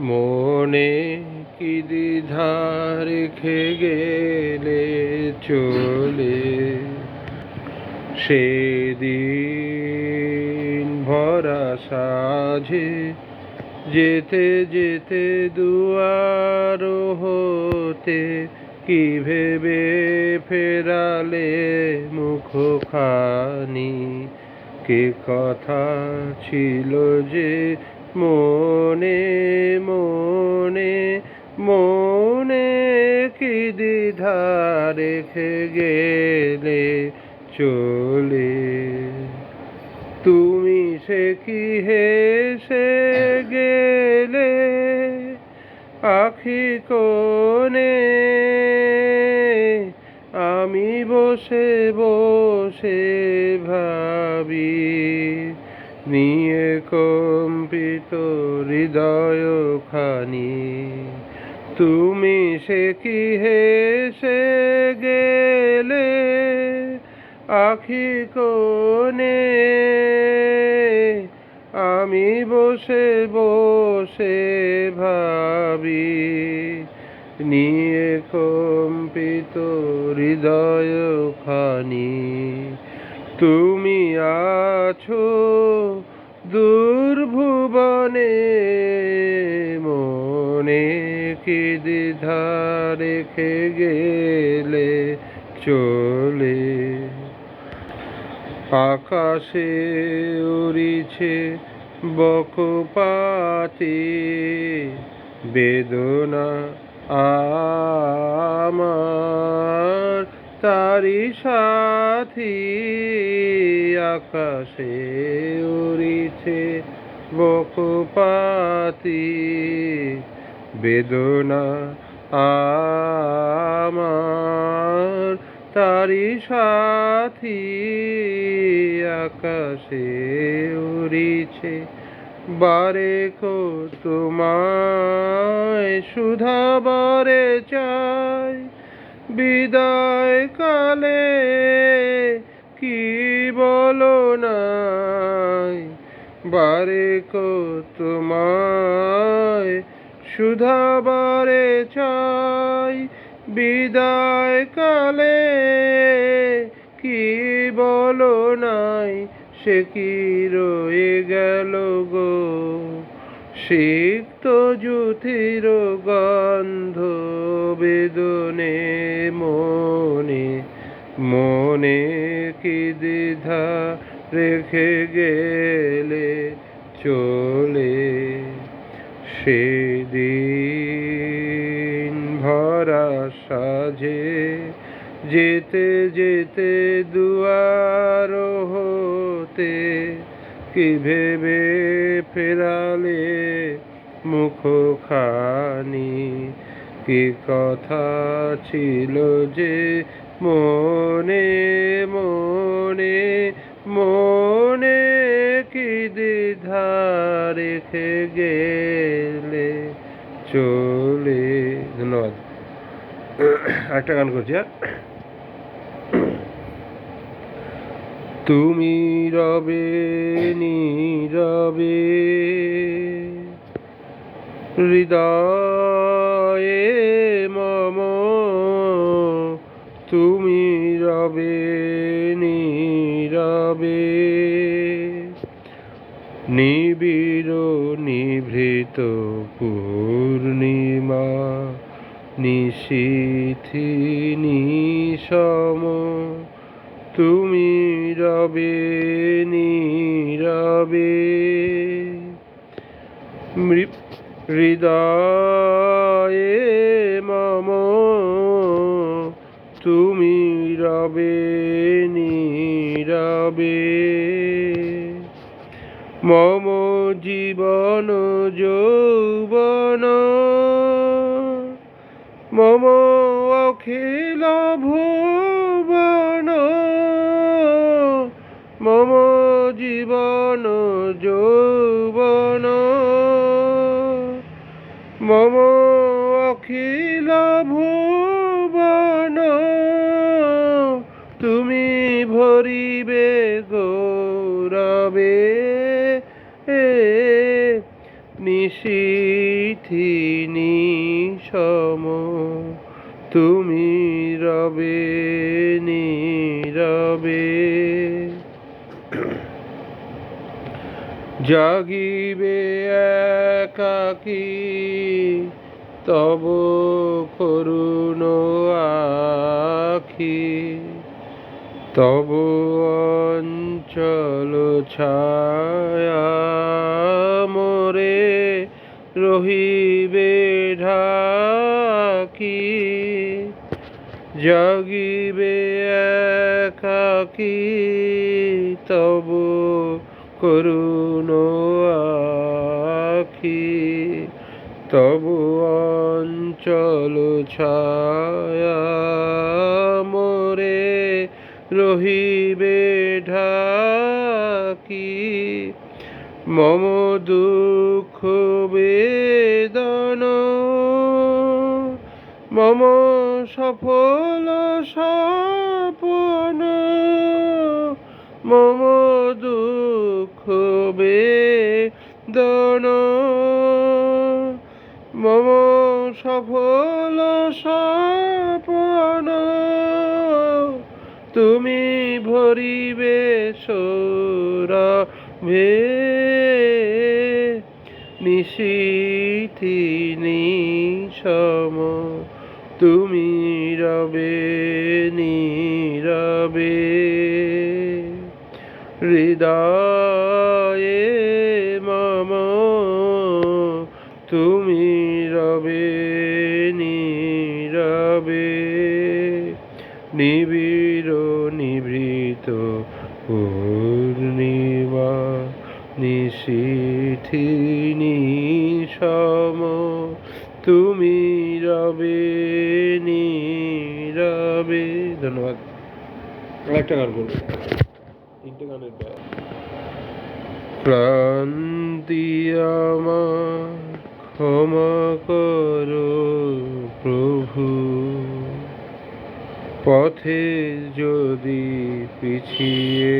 মনে কি দ্বিধা রেখে গেলে চলে, সেদিন ভরা সাঝে যেতে যেতে দুয়ার হতে কি ভেবে ফেরালে মুখখানি। কে কথা ছিল যে মনে মনে মনে কি দ্বিধা রেখে গেলে চলে। তুমি সে কি হেসে গেলে আখি কোণে, আমি বসে বসে ভাবি নিয়ে কম্পিত হৃদয়খানি। তুমি সে কি হেসে গেলে আখি কোণে, আমি বসে বসে ভাবি নিয়ে কম্পিত হৃদয়খানি। তুমি আছো দূর ভুবনে, মনে কি দ্বিধা রেখে গেলে চলে। আকাশে উড়িছে বকপাতি বেদনা আমার তারি সাথী। আকাশে উড়িছে বকপাতি বেদনা আমার তারি সাথী। আকাশে উড়িছে বারে কো তোমায় সুধা বারে চাই, বিদায় কালে কি বলো নাই। বারে কো তোমায় সুধা বারে চাই, বিদায় কালে কি বলো নাই। সে কি রয়ে গেল গো সিক্ত জুথির গন্ধ বেদনে মনে, মনে কি দ্বিধা রেখে গেলে চলে। সেদিন ভরা সাজে যেতে যেতে দুয়ার হতে কি ভেবে ফেরালে মুখখানি। কি কথা ছিল যে মনে মনে মনে কি দ্বিধা রেখে গেলে চলে। ধন্যবাদ। একটা গান করছি। তুমি রবে নীরবে হৃদয়ে মম, তুমি রবে নীরবে নিবিড় নিভৃত পূর্ণিমা নিশীথি নিশম। তুমি রবে নীরবে হৃদয়ে মম, তুমি রবে নীরবে। মম জীবন যৌবন মম অখিল ভুবন, মম জীবন যৌবন মম অখিল ভুবন। তুমি ভরিবে গৌরবে নিশীথি নিশম তুমি রবে নীরবে। জাগিবে একাকী তব করুণ আখি, তব অঞ্চল ছায়া মোরে রহিবে ঢাকি। জাগিবে একাকী তব করুণ আখি, তব অঞ্চল ছায়া মোরে রহিবে ঢাকি। মম দুঃখ বেদন মম সফল স্বপন, মম দুঃখ বেদন মম সফল স্বপন, তুমি ভরিবে সৌরভে। নিশীথি নিশম তুমি রবে নীরবে। হৃদয়ে মম তুমি রবে নীরবে। নিবিড় নিভৃত পূর্ণিমা নিশীথি নিশম তুমি রবে নীরবে। ধন্যবাদ। আরেকটা গান করবো, তিনটে গানের ব্যাপার। ক্লান্তি আমার ক্ষমা করো প্রভু, পথে যদি পিছিয়ে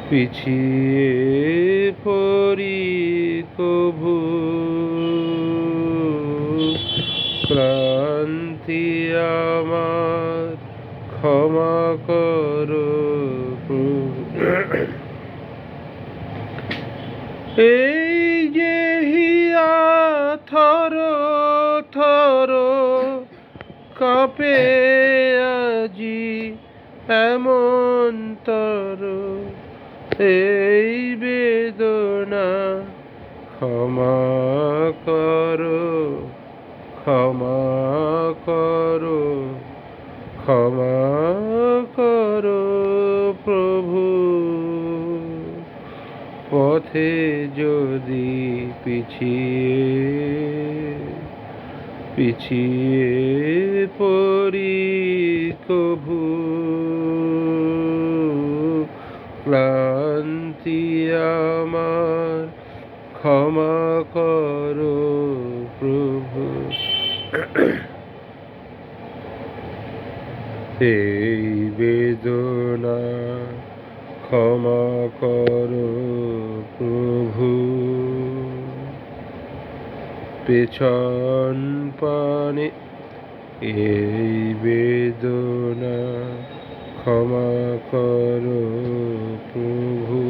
পিছিয়ে পড়ি কভু। ক্লান্তি আমার ক্ষমা করো প্রভু। এই যে হিয়া থর থর কাঁপে আজি এমন তর, এই বেদনা ক্ষমা করো ক্ষমা করো ক্ষমা করো প্রভু। পথে যদি পিছিয়ে পড়ি কভু। ক্লান্তি আমার ক্ষমা করো প্রভু। এই বেদনা ক্ষমা করো প্রভু। পেছন পানে এই বেদনা ক্ষমা করো প্রভু।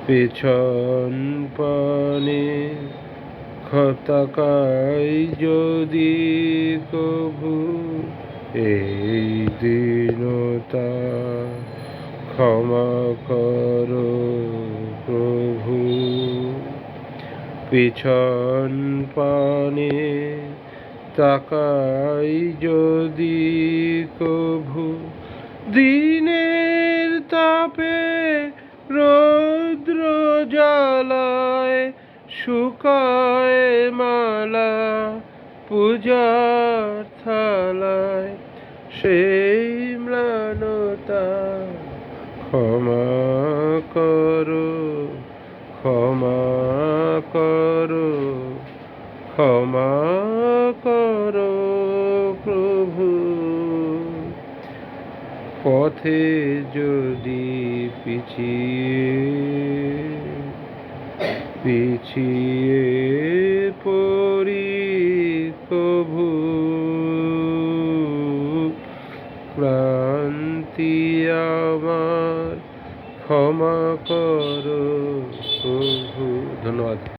পেছন পানে তাকাই যদি কভু, এই দীনতা ক্ষমা করো প্রভু। পিছন পানে তাকাই যদি কভু, দিনের তাপে রৌদ্র জ্বালায় শুকায় মালা পূজার থালায়, সেই ম্লানতা ক্ষমা করো ক্ষমা করো ক্ষমা করো প্রভু। পথে যদি পিছিয়ে পড়ি তবু ক্লান্তি আমার ক্ষমা করো প্রভু। ধন্যবাদ।